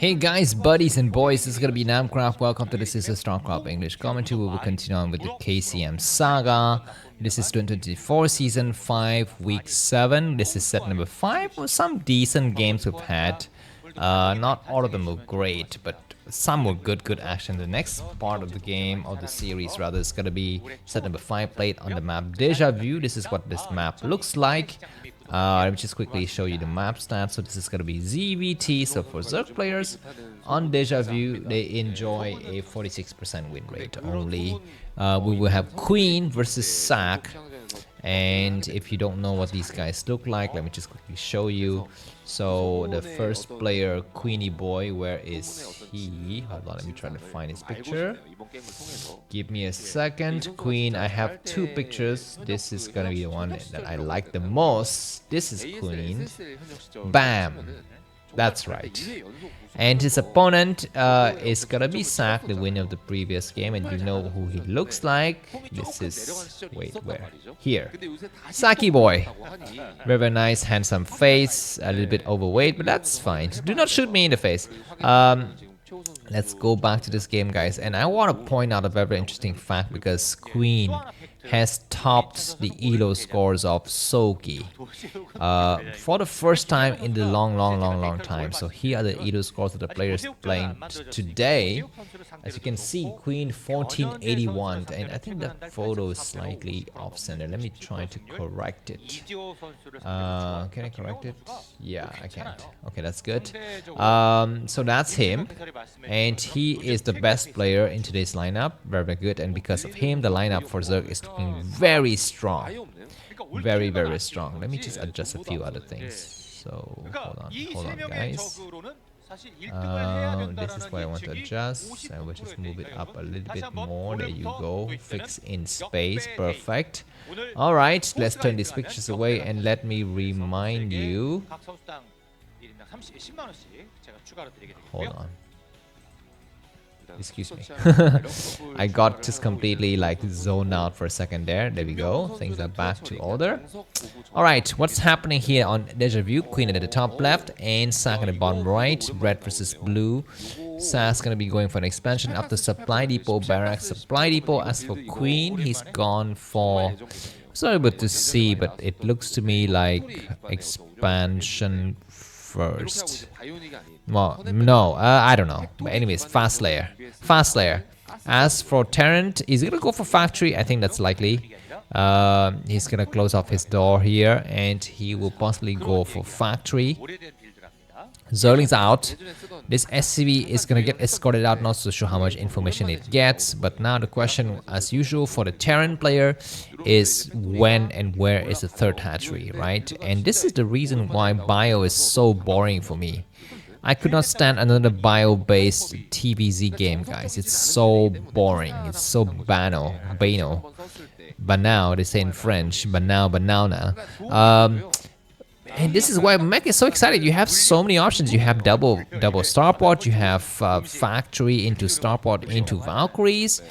Hey guys, buddies and boys, this is gonna be Namcraft. Welcome to this is a Starcraft English commentary. We will continue on with the KCM saga. This is 2024 season 5 week 7. This is set number 5. Some decent games we've had. Not all of them were great, but some were good action. The next part of the game, or the series rather, is gonna be set number 5, played on the map Deja Vu. This is what this map looks like. Let me just quickly show you the map stats. So this is going to be ZVT. So for Zerg players on Deja Vu, they enjoy a 46% win rate only. We will have Queen versus Ssak. And if you don't know what these guys look like, let me just quickly show you. So the first player, Queenie Boy, where is he? Hold on, let me try to find his picture. Give me a second. Queen, I have two pictures. This is gonna be the one that I like the most. This is Queen. Bam! That's right. And his opponent is gonna be Ssak, the winner of the previous game, and you know who he looks like. This is, wait, where? Here. Saki boy. Very nice, handsome face, a little bit overweight, but that's fine. Do not shoot me in the face. Let's go back to this game, guys, and I want to point out a very interesting fact because Queen has topped the ELO scores of Soki for the first time in the long time. So here are the ELO scores of the players playing today. As you can see, Queen 1481, and I think the photo is slightly off center. Let me try to correct it. Can I correct it? Yeah, I can't. Okay, that's good. So that's him, and he is the best player in today's lineup. Very good, and because of him, the lineup for Zerg is looking very strong. Very strong. Let me just adjust a few other things. So hold on, guys. This is what I want to adjust. I will just move it up a little bit more. There you go. Fix in space. Perfect. Alright, let's turn these pictures away and let me remind you. Hold on. Excuse me. I got just completely like zoned out for a second there. There we go. Things are back to order. Alright, what's happening here on Deja Vu? Queen at the top left and Ssak at the bottom right. Red versus blue. Sakk's gonna be going for an expansion after Supply Depot, Barracks, Supply Depot. As for Queen, he's gone for... It's not able to see, but it looks to me like expansion first. Well, no, I don't know. But anyways, fast layer. As for Terran, is he gonna go for factory? I think that's likely. He's gonna close off his door here, and he will possibly go for factory. Zerling's out. This SCV is gonna get escorted out, not so sure how much information it gets. But now the question, as usual, for the Terran player is when and where is the third hatchery, right? And this is the reason why bio is so boring for me. I could not stand another bio-based TVZ game, guys. It's so boring. It's so banal. Banal, they say in French. Banana. And this is why Mech is so excited. You have so many options. You have double starport. You have factory into starport into Valkyries.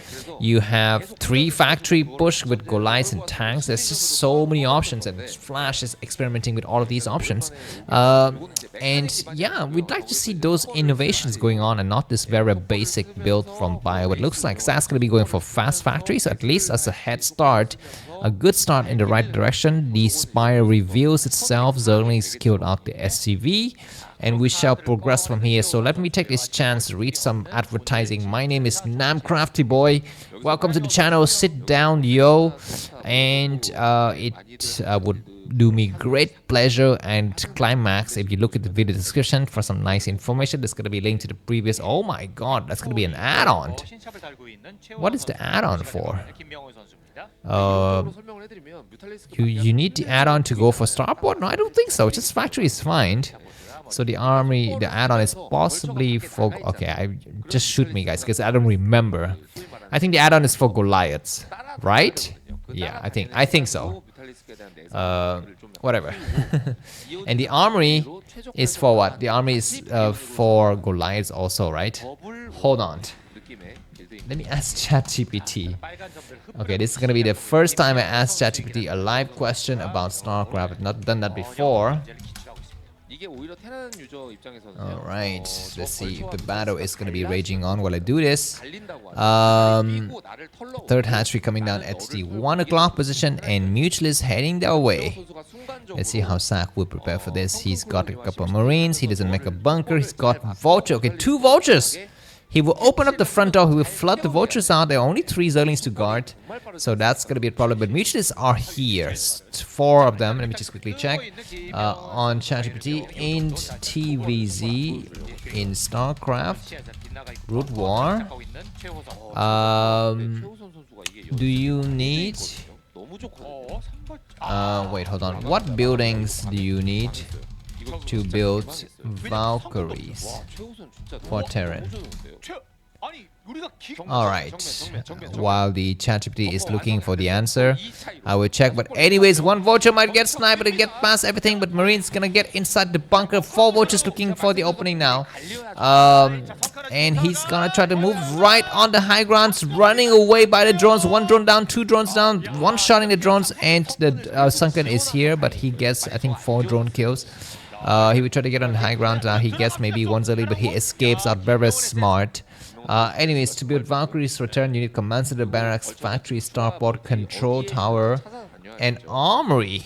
You have 3 factory push with Goliaths and tanks. There's just so many options, and Flash is experimenting with all of these options. And yeah, we'd like to see those innovations going on and not this very basic build from Bio. It looks like Sakk's gonna be going for fast factory, so at least as a head start. A good start in the right direction. The Spire reveals itself. Zerling's killed out the SCV, and we shall progress from here. So let me take this chance to read some advertising. My name is namkraftvn. Welcome to the channel. Sit down, yo. And it would do me great pleasure and climax if you look at the video description for some nice information. There's going to be a link to the previous... Oh my god, that's going to be an add-on. What is the add-on for? You need the add-on to go for starport? No, I don't think so. Just factory is fine. So the army, the add-on is possibly for... Okay, just shoot me, guys, because I don't remember. I think the add-on is for Goliaths, right? Yeah, I think so. Whatever. And the armory is for what? The army is for Goliaths also, right? Hold on. Let me ask ChatGPT. Okay, this is gonna be the first time I ask ChatGPT a live question about Starcraft. I've not done that before. Alright, let's see if the battle is gonna be raging on while I do this. Third hatchery coming down at the 1 o'clock position, and Mutual is heading their way. Let's see how Ssak will prepare for this. He's got a couple of Marines, he doesn't make a bunker, he's got Vulture. Okay, 2 Vultures! He will open up the front door, he will flood the Vultures out. There are only 3 Zerlings to guard, so that's gonna be a problem. But Mutualists are here, 4 of them. Let me just quickly check. On ChatGPT, in TVZ, in Starcraft, broodwar. Do you need... wait, hold on. What buildings do you need to build Valkyries for Terran? Alright, while the ChatGPT is looking for the answer, I will check. But anyways, 1 Vulture might get sniped and get past everything, but Marine's gonna get inside the bunker. 4 Vultures looking for the opening now. And he's gonna try to move right on the high grounds, running away by the drones. 1 drone down, 2 drones down, 1 shot in the drones, and the Sunken is here, but he gets, I think, 4 drone kills. He will try to get on the high ground. He gets maybe 1 Zelle, but he escapes out. Very, very smart. Anyways, to build Valkyrie's return, you need command center, barracks, factory, starport, control tower, and armory.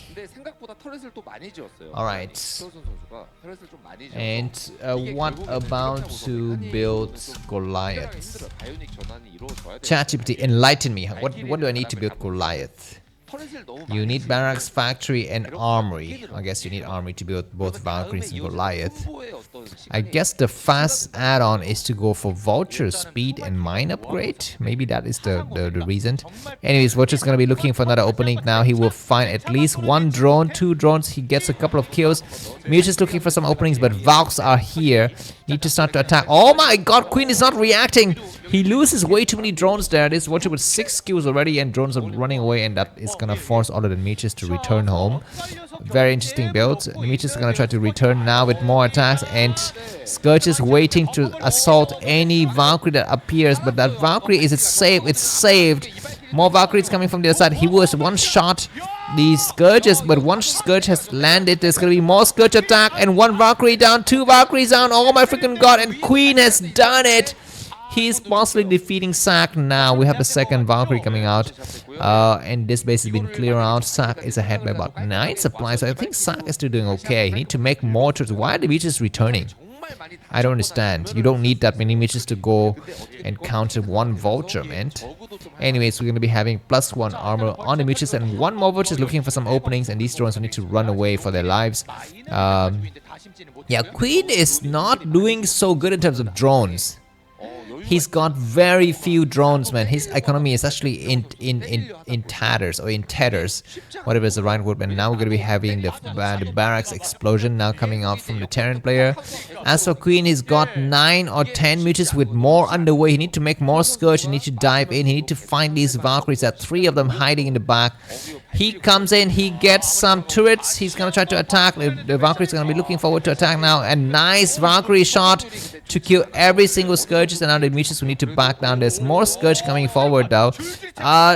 Alright. And what about to build Goliath? ChatGPT, enlighten me. What do I need to build Goliath? You need barracks, factory, and armory. I guess you need armory to build both Valkyries and Goliath. I guess the fast add-on is to go for Vulture, speed, and mine upgrade. Maybe that is the reason. Anyways, Vulture's gonna be looking for another opening now. He will find at least 1 drone, 2 drones. He gets a couple of kills. Mewtwo is looking for some openings, but Valks are here. Need to start to attack. Oh my god, Queen is not reacting. He loses way too many drones there. This Vulture with 6 kills already, and drones are running away, and that is gonna force all of the Demetrius to return home. Very interesting build. Demetrius is gonna try to return now with more attacks, and Scourge is waiting to assault any Valkyrie that appears, but that Valkyrie is safe. It's saved. More Valkyries coming from the other side. He was 1 shot the Scourges, but 1 Scourge has landed. There's gonna be more Scourge attack, and 1 Valkyrie down, 2 Valkyries down. Oh my freaking god, and Queen has done it. He's possibly defeating Ssak now. We have the 2nd Valkyrie coming out. And this base has been cleared out. Ssak is ahead by about 9 supplies. So I think Ssak is still doing okay. You need to make more trips. Why are the beaches returning? I don't understand. You don't need that many beaches to go and counter 1 Vulture, man. Anyways, we're going to be having +1 armor on the beaches, and 1 more Vulture is looking for some openings, and these drones will need to run away for their lives. Yeah, Queen is not doing so good in terms of drones. He's got very few drones, man. His economy is actually in tatters, or in tatters, whatever is the right word. And now we're going to be having the barracks explosion now coming out from the Terran player. As for Queen, he's got 9 or 10 mutas with more underway. He needs to make more Scourge. He needs to dive in. He needs to find these Valkyries. There are 3 of them hiding in the back. He comes in, he gets some turrets. He's going to try to attack. The Valkyrie's going to be looking forward to attack now. A nice Valkyrie shot to kill every single Scourges, and now the Demetrius will need to back down. There's more Scourge coming forward though.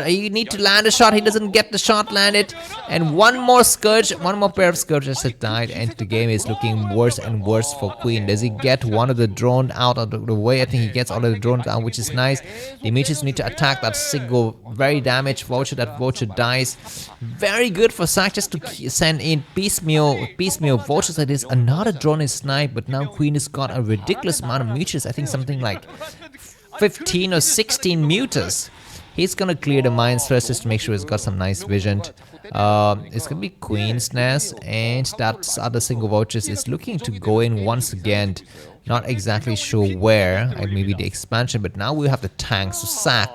You need to land a shot. He doesn't get the shot landed. And 1 more Scourge, 1 more pair of Scourges has died, and the game is looking worse and worse for Queen. Does he get one of the drones out of the way? I think he gets all of the drones out, which is nice. Demetrius need to attack that single very damaged Vulture. That Vulture dies. Very good for Ssak just to send in piecemeal Vultures. That is, another drone is sniped, but now Queen has got a ridiculous amount of mutas. I think something like 15 or 16 mutas. He's gonna clear the mines first just to make sure he's got some nice vision. It's gonna be Queen's Nest, and that other single Vultures is looking to go in once again. Not exactly sure where, maybe the expansion, but now we have the tanks. So Ssak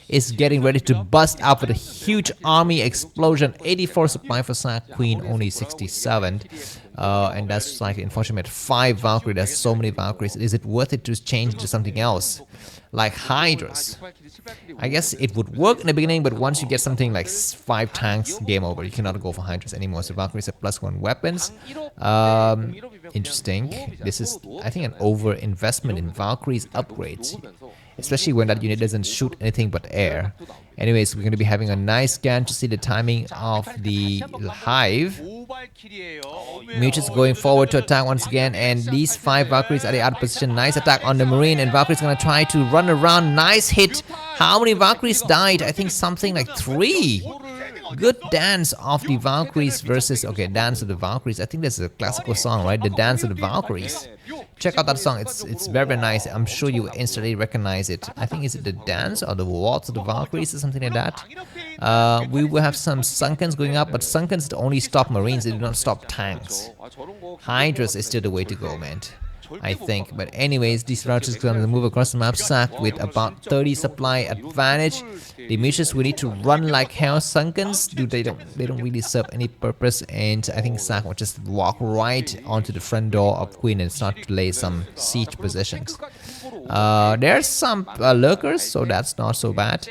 is getting ready to bust out with a huge army explosion. 84 supply for Ssak, Queen only 67. And that's slightly unfortunate. 5 Valkyrie, there's so many Valkyries. Is it worth it to change to something else? Like Hydras. I guess it would work in the beginning, but once you get something like 5 tanks, game over. You cannot go for Hydras anymore. So Valkyries have +1 weapons. Interesting. This is, I think, an over-investment in Valkyries upgrades. Especially when that unit doesn't shoot anything but air. Anyways, we're going to be having a nice scan to see the timing of the hive. Mutus going forward to attack once again, and these 5 Valkyries are out of position. Nice attack on the Marine, and Valkyrie's gonna try to run around. Nice hit. How many Valkyries died? I think something like 3. Good dance of the Valkyries versus... Okay, Dance of the Valkyries. I think that's a classical song, right? The Dance of the Valkyries. Check out that song. It's very, very nice. I'm sure you instantly recognize it. I think, is it the Dance or the Waltz of the Valkyries or something like that? We will have some Sunkens going up, but Sunkens only stop Marines. They do not stop tanks. Hydras is still the way to go, man, I think. But anyways, these routers are going to move across the map. Ssak with about 30 supply advantage. The Mutus will need to run like hell. Sunkens, they don't really serve any purpose, and I think Ssak will just walk right onto the front door of Queen and start to lay some siege positions. There's some lurkers, so that's not so bad.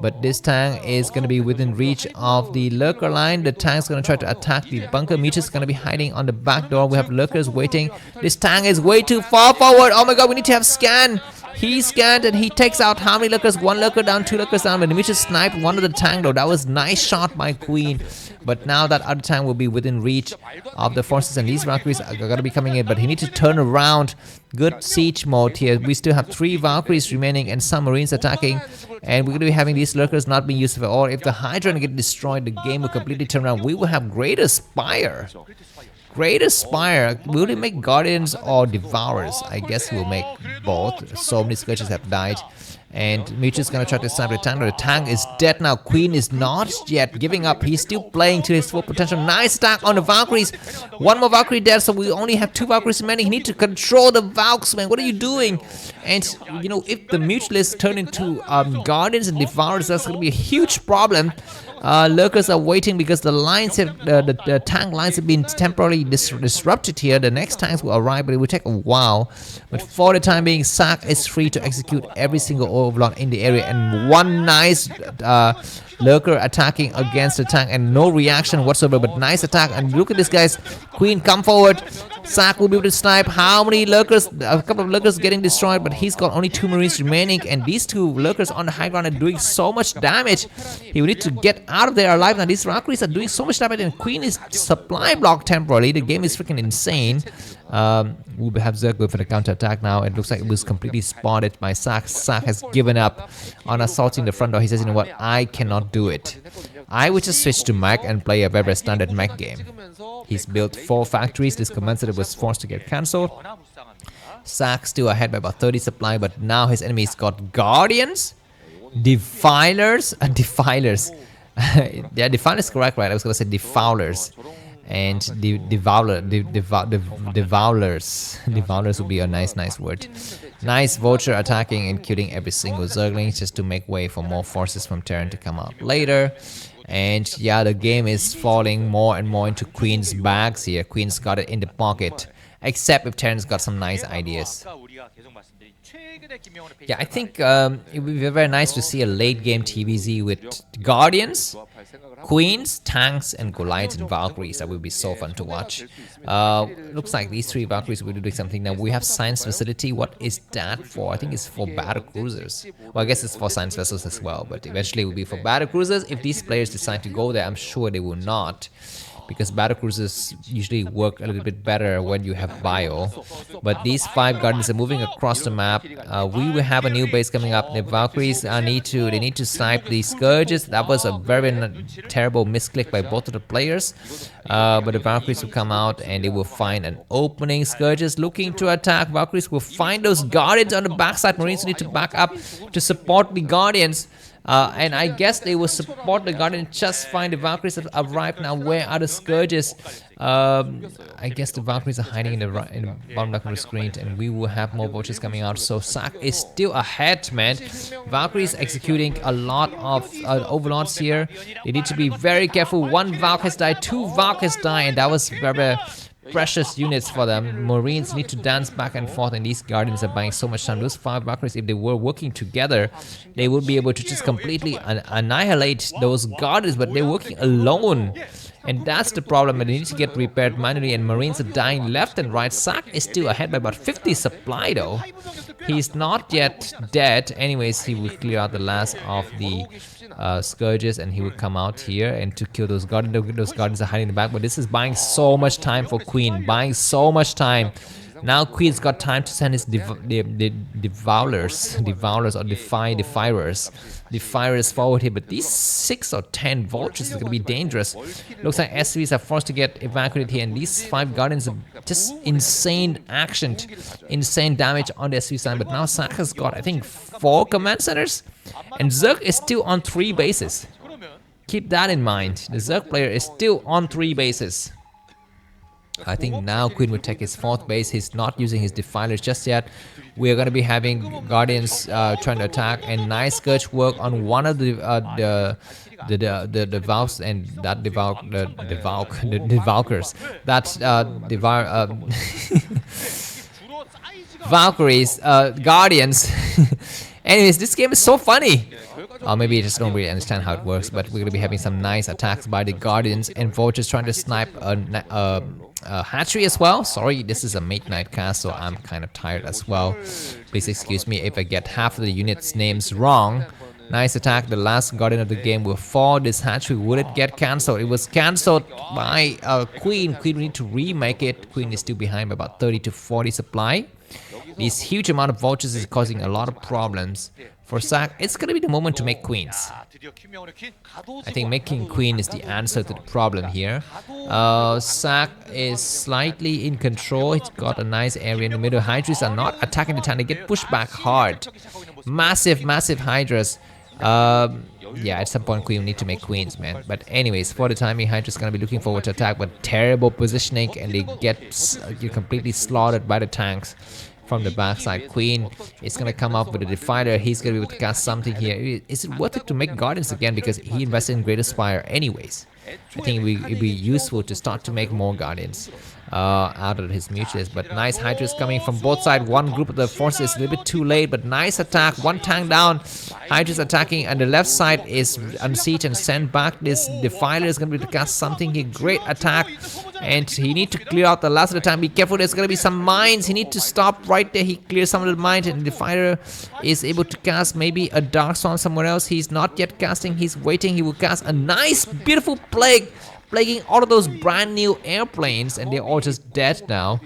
But this tank is going to be within reach of the lurker line. The tank's going to try to attack the bunker. Mutus is going to be hiding on the back door. We have lurkers waiting. This tank is way too far forward. Oh my god, we need to have scan. He scanned and he takes out how many lurkers? 1 lurker down, 2 lurkers down. But Mutus sniped one of the tank though. That was nice shot by Queen. But now that other tank will be within reach of the forces, and these Valkyries are going to be coming in. But he needs to turn around. Good siege mode here. We still have 3 Valkyries remaining and some Marines attacking. And we're going to be having these lurkers not being used at all. If the Hydra get destroyed, the game will completely turn around. We will have Greater Spire. Greater Spire. Will they make Guardians or Devourers? I guess he will make both. So many Scourges have died. And Mutus is going to try to snipe the tank. The tank is dead now. Queen is not yet giving up. He's still playing to his full potential. Nice attack on the Valkyries. 1 more Valkyrie dead, so we only have 2 Valkyries remaining. He needs to control the Valks, man. What are you doing? And, you know, if the Mutualists turn into Guardians and Devourers, that's going to be a huge problem. Lurkers are waiting because the lines have the tank lines have been temporarily disrupted here. The next tanks will arrive, but it will take a while. But for the time being, Ssak is free to execute every single overlord in the area, and 1 nice lurker attacking against the tank and no reaction whatsoever, but nice attack. And look at this, guys. Queen, come forward. Ssak will be able to snipe. How many lurkers? A couple of lurkers getting destroyed, but he's got only 2 Marines remaining, and these 2 lurkers on the high ground are doing so much damage. He will need to get out of there alive. Now these Valkyries are doing so much damage, and Queen is supply blocked temporarily. The game is freaking insane. We'll have Zerg go for the counter attack now. It looks like it was completely spotted by Ssak. Ssak has given up on assaulting the front door. He says, you know what, I cannot do it. I would just switch to mech and play a very standard mech game. He's built 4 factories. This commensurate was forced to get cancelled. Ssak still ahead by about 30 supply, but now his enemy's got Guardians, Defilers, and Defilers. Yeah, Defilers is correct, right? I was gonna say Defoulers. And Devourers. Devourers would be a nice word. Nice Vulture attacking and killing every single Zergling just to make way for more forces from Terran to come out later. And yeah, the game is falling more and more into Queen's bags here. Queen's got it in the pocket. Except if Terran's got some nice ideas. Yeah, I think it would be very nice to see a late game TVZ with Guardians, Queens, Tanks, and Goliaths and Valkyries. That would be so fun to watch. Looks like these 3 Valkyries will be doing something. Now we have Science Facility. What is that for? I think it's for battle cruisers. Well, I guess it's for science vessels as well, but eventually it will be for battle cruisers. If these players decide to go there, I'm sure they will not, because battle cruisers usually work a little bit better when you have bio. But these 5 Guardians are moving across the map. We will have a new base coming up. The Valkyries need to snipe the Scourges. That was a very terrible misclick by both of the players. But the Valkyries will come out and they will find an opening. Scourges looking to attack. Valkyries will find those Guardians on the backside. Marines need to back up to support the Guardians. And I guess they will support the Guardian just fine. The Valkyries have arrived now. Where are the Scourges? I guess the Valkyries are hiding in the bottom left of the screen, and we will have more vultures coming out. So Ssak is still ahead, man. Valkyries executing a lot of overlords here. They need to be very careful. 1 Valk has died, 2 Valk has died, and that was very precious units for them. Marines need to dance back and forth, and these Guardians are buying so much time. Those 5 Valkyries, if they were working together, they would be able to just completely annihilate those Guardians, but they're working alone. And that's the problem, and it needs to get repaired manually, and Marines are dying left and right. Ssak is still ahead by about 50 supply though. He's not yet dead. Anyways, he will clear out the last of the scourges, and he will come out here and to kill those guardians. Those guardians are hiding in the back, but this is buying so much time for Queen, buying so much time. Now Queen's got time to send his devourers or defirers forward here, but these 6 or 10 vultures is going to be dangerous. Looks like SCVs are forced to get evacuated here, and these 5 guardians are just insane action, insane damage on the SCV side. But now Ssak has got, I think, 4 command centers, and Zerg is still on 3 bases. Keep that in mind. The Zerg player is still on 3 bases. I think now Queen will take his 4th base. He's not using his defilers just yet. We're going to be having guardians trying to attack, and nice scourge work on one of the valves, and that the Valkyrs, that Valkyries, guardians. Anyways, this game is so funny. Or maybe you just don't really understand how it works, but we're going to be having some nice attacks by the guardians, and vultures trying to snipe a hatchery as well. Sorry, this is a midnight cast, so I'm kind of tired as well. Please excuse me if I get half of the units' names wrong. Nice attack. The last guardian of the game will fall. This hatchery, would it get cancelled? It was cancelled by Queen. Queen will need to remake it. Queen is still behind by about 30 to 40 supply. This huge amount of vultures is causing a lot of problems. For Ssak, it's going to be the moment to make queens. I think making queen is the answer to the problem here. Ssak is slightly in control. He's got a nice area in the middle. Hydras are not attacking the tank. They get pushed back hard. Massive Hydras. Yeah, at some point Queen will need to make queens, man. But anyways, for the time being, Hydra's gonna be looking forward to attack, but terrible positioning, and they get completely slaughtered by the tanks from the backside. Queen is gonna come up with a defiler. He's gonna be able to cast something here. Is it worth it to make guardians again, because he invested in Greater Spire anyways? I think it'd be useful to start to make more guardians out of his mutuals. But nice Hydras coming from both sides. One group of the forces a little bit too late, but nice attack. One tank down. Hydras attacking, and the left side is unseat and send back. This defiler is going to be able to cast something here. Great attack, and he need to clear out the last of the time. Be careful, there's going to be some mines. He need to stop right there. He clears some of the mines, and the defiler is able to cast maybe a dark swan somewhere else. He's not yet casting. He's waiting. He will cast a nice, beautiful plague, plaguing all of those brand new airplanes, and they're all just dead now.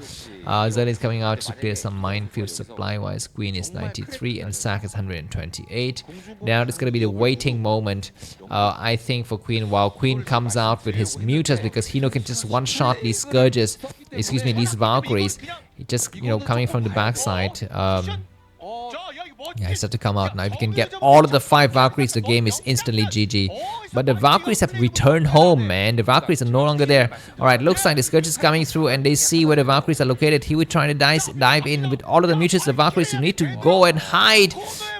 Zelle is coming out to clear some minefield supply wise. Queen is 93 and Ssak is 128. Now it's gonna be the waiting moment, I think, for Queen, while Queen comes out with his mutas, because he can just one shot these scourges, excuse me, these Valkyries. He just coming from the backside. Yeah, he's had to come out now. If you can get all of the 5 Valkyries, the game is instantly GG. But the Valkyries have returned home, man. The Valkyries are no longer there. Alright, looks like the Scourge is coming through, and they see where the Valkyries are located. He will try to dive in with all of the mutuals. The Valkyries, you need to go and hide.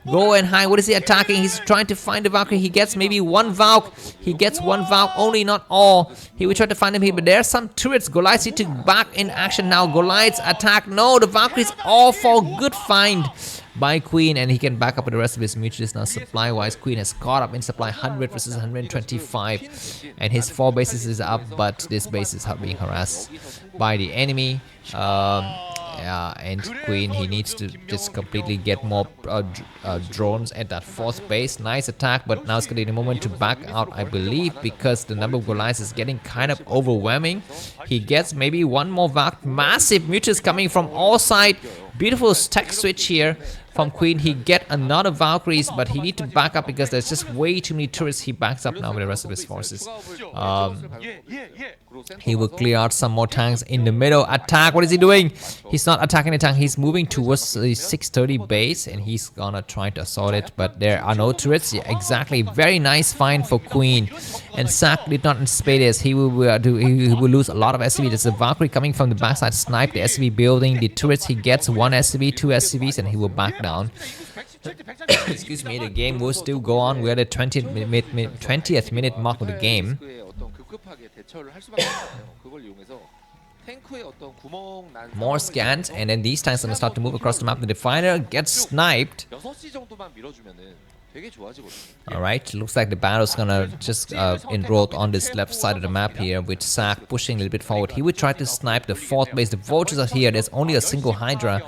Go and hide. What is he attacking? He's trying to find the Valkyrie. He gets maybe one Valk. He gets one Valk only, not all. He will try to find them here, but there are some turrets. Goliaths need to back in action now. Goliaths attack. No, the Valkyries all fall. Good find by Queen, and he can back up with the rest of his mutuals now. Supply wise, Queen has caught up in supply, 100 versus 125, and his 4 bases is up, but this base is being harassed by the enemy. Yeah, and Queen, he needs to just completely get more drones at that 4th base. Nice attack, but now it's going to be the moment to back out, I believe, because the number of Goliaths is getting kind of overwhelming. He gets maybe one more Valk. Massive mutuals coming from all sides. Beautiful tech switch here from Queen. He get another Valkyries, but he need to back up because there's just way too many turrets. He backs up now with the rest of his forces. He will clear out some more tanks in the middle. Attack. What is he doing? He's not attacking the tank. He's moving towards the 630 base, and he's gonna try to assault it, but there are no turrets. Yeah, exactly. Very nice find for Queen. And Ssak did not anticipate this. He will lose a lot of SCV. There's a Valkyrie coming from the backside, snipe the SCV building. The turrets, he gets 1 SCV, 2 SCVs, and he will back down. Excuse me, the game will still go on. We're at the 20th minute mark of the game. More scans, and then these tanks are going to start to move across the map. The Definer gets sniped. Alright, looks like the battle's gonna just enroll on this left side of the map here, with Ssak pushing a little bit forward. He would try to snipe the fourth base. The vultures are here. There's only a single Hydra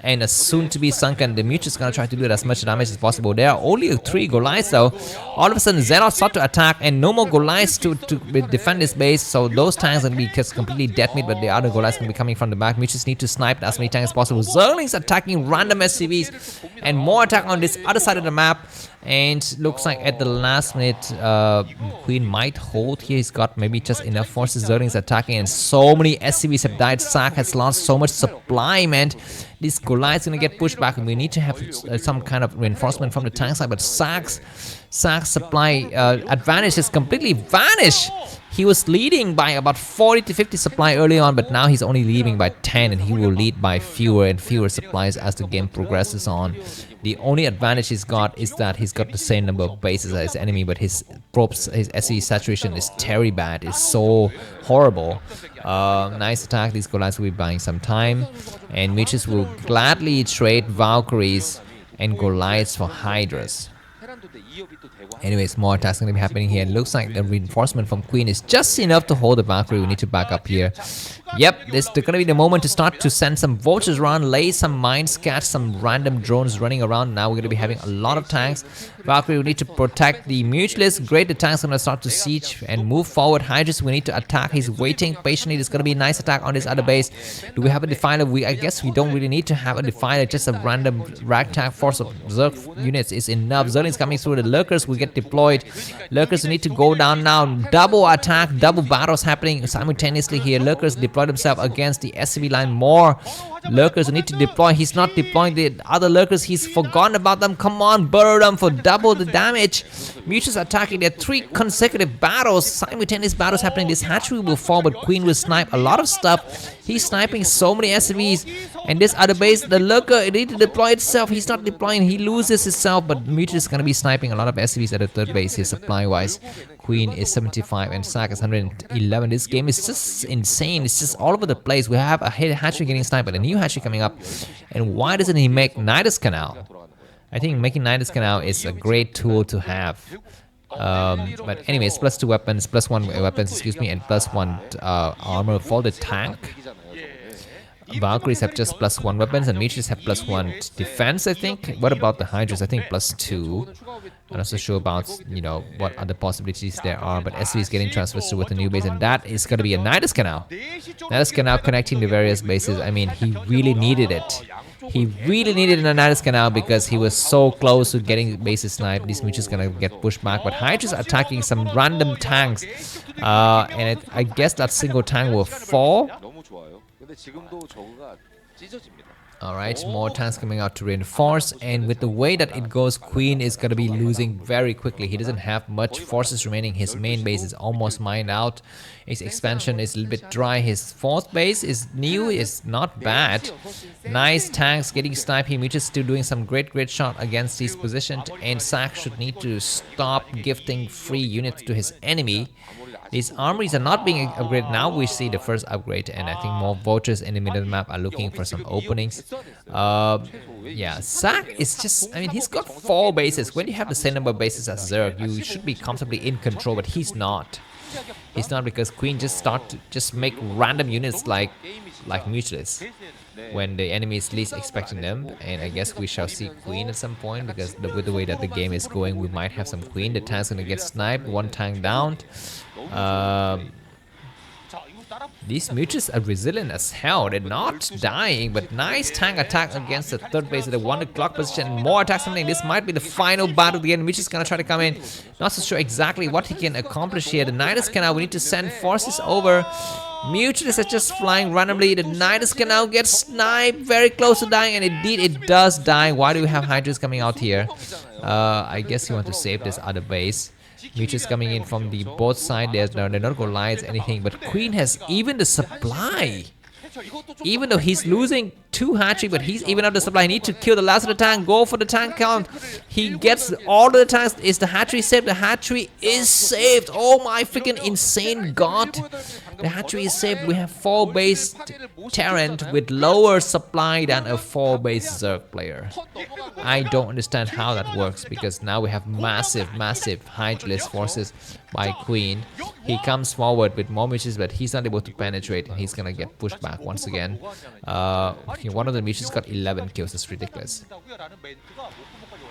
and a soon-to-be sunken. The Mutu's gonna try to do as much damage as possible. There are only 3 Goliaths though. All of a sudden, Zelle start to attack, and no more Goliaths to defend this base. So those tanks are gonna be just completely dead meat, but the other Goliaths gonna be coming from the back. Mutus need to snipe as many tanks as possible. Zerglings attacking random SCVs, and more attack on this other side of the map. And looks like at the last minute, Queen might hold here. He's got maybe just enough forces. Zerglings attacking, and so many SCVs have died. Ssak has lost so much supply, man. This Goliath's gonna get pushed back, and we need to have some kind of reinforcement from the tank side. But Ssak's supply advantage has completely vanished. He was leading by about 40 to 50 supply early on, but now he's only leading by 10, and he will lead by fewer and fewer supplies as the game progresses on. The only advantage he's got is that he's got the same number of bases as his enemy, but his probes, his SE saturation is very bad. It's so horrible. Nice attack. These Goliaths will be buying some time, and Michus will gladly trade Valkyries and Goliaths for Hydras. Anyways, more attacks going to be happening here. It looks like the reinforcement from Queen is just enough to hold the Valkyrie. We need to back up here. Yep, this is going to be the moment to start to send some vultures around, lay some mines, catch some random drones running around. Now we're going to be having a lot of tanks. Valkyrie, we need to protect the Mutualists. Great, the tanks are going to start to siege and move forward. Hydras, we need to attack. He's waiting patiently. There's going to be a nice attack on this other base. Do we have a Defiler? I guess we don't really need to have a Defiler. Just a random ragtag force of Zerg units is enough. Zerglings coming through. The Lurkers will get deployed. Lurkers need to go down now. Double attack, double battles happening simultaneously here. Lurkers deploy themselves against the SCV line. More Lurkers need to deploy. He's not deploying the other Lurkers. He's forgotten about them. Come on, burrow them for double the damage. Mutus attacking. There are 3 consecutive battles, simultaneous battles happening. This hatchery will fall, but Queen will snipe a lot of stuff. He's sniping so many SCVs. And this other base, the Lurker, it needs to deploy itself. He's not deploying. He loses himself, but Mutus is going to be sniping a lot of SCVs at the third base here, supply-wise. Queen is 75 and Ssak is 111. This game is just insane. It's just all over the place. We have a hatchery getting sniped, but a new hatchery coming up. And why doesn't he make Nidus Canal? I think making Nidus Canal is a great tool to have. But anyways, +2 weapons, +1 weapons, excuse me, and +1 armor for the tank. Valkyries have just +1 weapons, and Mages have +1 defense, I think. What about the Hydras? I think +2. I'm not so sure about, you know, what other possibilities there are, but SV is getting transferred to with a new base, and that is going to be a Nidus Canal. Nidus Canal connecting the various bases. I mean, he really needed it. He really needed a Nidus Canal because he was so close to getting bases sniped. These Mages gonna get pushed back, but Hydra's attacking some random tanks, and I guess that single tank will fall. Alright, more tanks coming out to reinforce, and with the way that it goes, Queen is going to be losing very quickly. He doesn't have much forces remaining. His main base is almost mined out. His expansion is a little bit dry. His fourth base is new, is not bad. Nice tanks getting sniped. He is still doing some great shot against these positions, and Ssak should need to stop gifting free units to his enemy. These armories are not being upgraded. Now we see the first upgrade, and I think more vultures in the middle of the map are looking for some openings. Yeah, Ssak is just, I mean, he's got 4 bases. When you have the same number of bases as Zerg, you should be comfortably in control, but he's not. He's not, because Queen just start to just make random units like Mutualists when the enemy is least expecting them, and I guess we shall see Queen at some point, because with the way that the game is going, we might have some Queen. The tank's gonna get sniped, 1 tank down. These Mutualists are resilient as hell. They're not dying, but nice tank attack against the third base at the 1 o'clock position. More attacks happening. This might be the final battle of the game. Mutualists gonna try to come in. Not so sure exactly what he can accomplish here. The Nidus Canal, we need to send forces over. Mutualists are just flying randomly. The Nidus Canal gets sniped, very close to dying, and indeed it does die. Why do we have Hydras coming out here? I guess you want to save this other base. Mutualists coming in from the both sides. They're not gonna lie anything, but Queen has even the supply. Even though he's losing 2 hatchery, but he's even up the supply. He needs to kill the last of the tank. Go for the tank count. He gets all the tanks. Is the hatchery saved? The hatchery is saved. Oh my freaking insane god. The hatchery is saved. We have 4-based Terran with lower supply than a 4-base Zerg player. I don't understand how that works, because now we have massive hydraless forces by Queen. He comes forward with more mutations, but he's not able to penetrate, and he's gonna get pushed back once again. One of the mutations got 11 kills. It's ridiculous.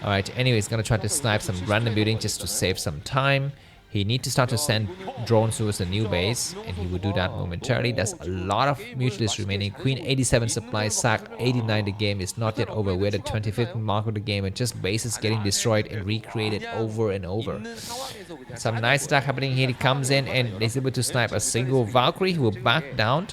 Alright, anyway, he's gonna try to snipe some random building just to save some time. He needs to start to send drones towards a new base, and he will do that momentarily. There's a lot of mutualists remaining. Queen 87 supplies, Ssak 89. The game is not yet over. We're at the 25th mark of the game, and just bases getting destroyed and recreated over and over. Some nice attack happening here. He comes in and is able to snipe a single Valkyrie who will back down.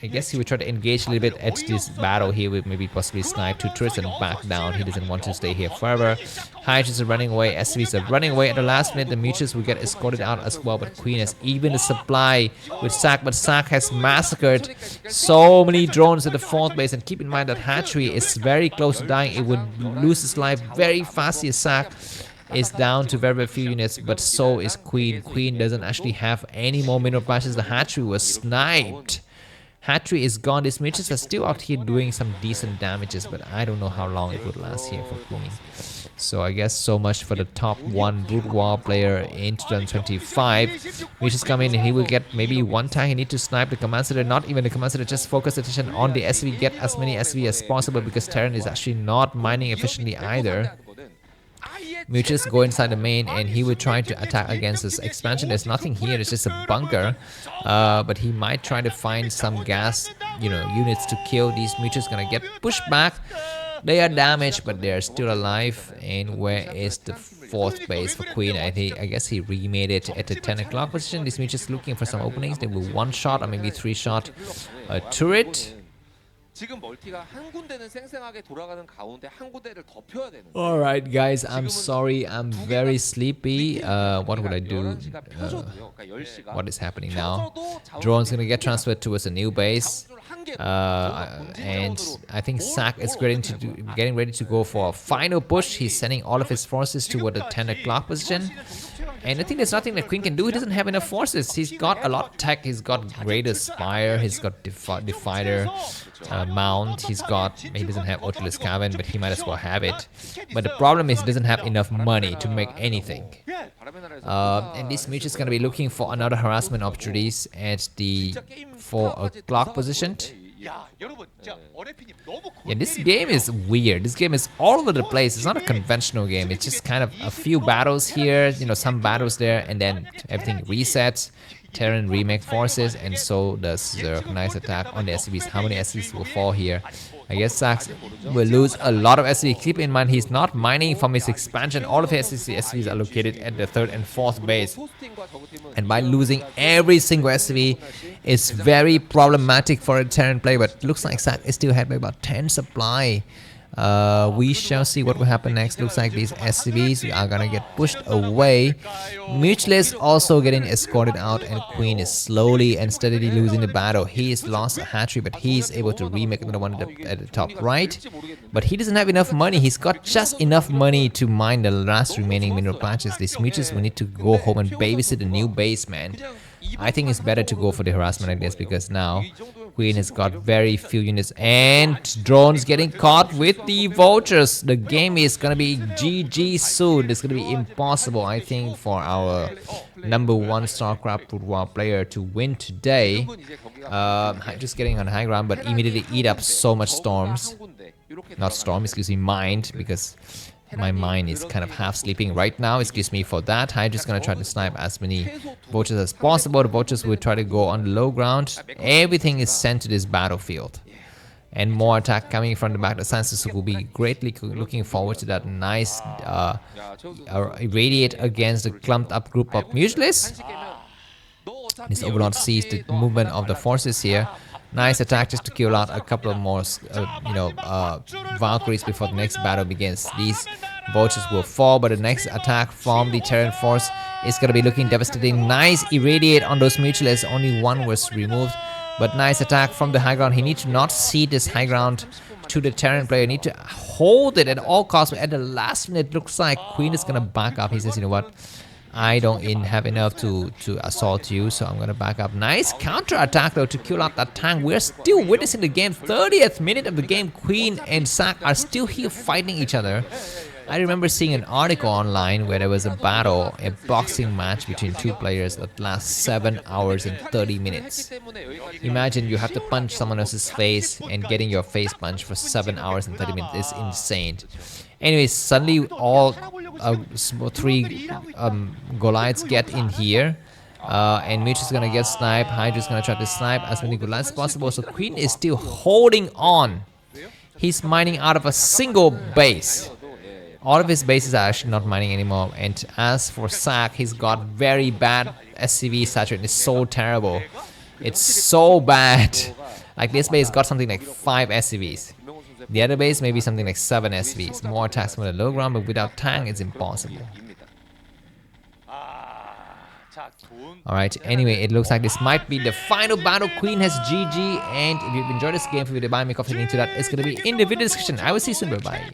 I guess he would try to engage a little bit at this battle here with maybe possibly snipe 2 turrets and back down. He doesn't want to stay here forever. Hydras are running away, SCVs are running away. At the last minute, the Mutuals will get escorted out as well, but Queen has even the supply with Ssak, but Ssak has massacred so many drones at the 4th base. And keep in mind that Hatchery is very close to dying. It would lose its life very fast here. Ssak is down to very few units, but so is Queen. Queen doesn't actually have any more mineral patches. The Hatchery was sniped. Hatchery is gone. These Mutuals are still out here doing some decent damages, but I don't know how long it would last here for Queen. So I guess so much for the top 1 broodwar player in 2025. Mutuals come in and he will get maybe 1 time. He need to snipe the command center, not even the command center, just focus attention on the SV, get as many SV as possible, because Terran is actually not mining efficiently either. Mutuals go inside the main and he will try to attack against this expansion. There's nothing here, it's just a bunker, but he might try to find some gas, units to kill. These Mutuals gonna get pushed back. They are damaged, but they are still alive. And where is the 4th base for Queen? I guess he remade it at the 10 o'clock position. These Mutuals looking for some openings. They will 1-shot or maybe 3-shot a turret. Alright guys, I'm sorry, I'm very sleepy. What would I do? What is happening now? Drone's gonna get transferred towards a new base. And I think Ssak is getting ready to go for a final push. He's sending all of his forces toward the 10 o'clock position. And I think there's nothing that Queen can do. He doesn't have enough forces. He's got a lot of tech. He's got Greater Spire. He's got Divider Mount. He doesn't have Oculus Cavern, but he might as well have it. But the problem is he doesn't have enough money to make anything. And this Mitch is going to be looking for another harassment opportunities at the 4 o'clock position. Yeah, this game is weird. This game is all over the place. It's not a conventional game. It's just kind of a few battles here, some battles there, and then everything resets. Terran remake forces, and so does Zerg. Nice attack on the SCVs. How many SCVs will fall here? I guess Saks will lose a lot of SCVs. Keep in mind, he's not mining from his expansion. All of his SCVs are located at the 3rd and 4th base. And by losing every single SCV, it's very problematic for a Terran player. But looks like Ssak is still ahead by about 10 supply. We shall see what will happen next. Looks like these SCVs are gonna get pushed away. Mutualist also getting escorted out, and Queen is slowly and steadily losing the battle. He has lost a hatchery, but he's able to remake another one at the top right. But he doesn't have enough money. He's got just enough money to mine the last remaining mineral patches. These Mutualists will need to go home and babysit a new base, man. I think it's better to go for the harassment like this, because now Queen has got very few units, and drones getting caught with the vultures. The game is gonna be GG soon. It's gonna be impossible, I think, for our #1 Starcraft broodwar player to win today. Just getting on high ground, but immediately eat up so much storms. Not storm, excuse me, mind, because my mind is kind of half sleeping right now. Excuse me for that. I'm just gonna try to snipe as many vultures as possible. The vultures will try to go on the low ground. Everything is sent to this battlefield. And more attack coming from the back. The scientists will be greatly looking forward to that. Nice irradiate against the clumped up group of mutualists. This Overlord sees the movement of the forces here. Nice attack just to kill out a couple of more, Valkyries before the next battle begins. These vultures will fall, but the next attack from the Terran force is going to be looking devastating. Nice irradiate on those mutualists. Only one was removed, but nice attack from the high ground. He needs to not cede this high ground to the Terran player. He needs to hold it at all costs. But at the last minute, it looks like Queen is going to back up. He says, you know what? I don't have enough to assault you, so I'm gonna back up. Nice counter attack though to kill out that tank. We're still witnessing the game. 30th minute of the game. Queen and Ssak are still here fighting each other. I remember seeing an article online where there was a battle, a boxing match between two players that lasts 7 hours and 30 minutes. Imagine you have to punch someone else's face, and getting your face punched for 7 hours and 30 minutes is insane. Anyways, suddenly all three Goliaths get in here. And Mitch is gonna get sniped. Hydra's gonna try to snipe as many Goliaths as possible. So Queen is still holding on. He's mining out of a single base. All of his bases are actually not mining anymore. And as for Ssak, he's got very bad SCV saturation. It's so terrible. It's so bad. Like this base got something like 5 SCVs. The other base maybe something like 7 SCVs. More attacks from the low ground, but without tank it's impossible. Alright, anyway, it looks like this might be the final battle. Queen has GG, and if you've enjoyed this game, feel free to buy me coffee, link to that. It's gonna be in the video description. I will see you soon, bye bye.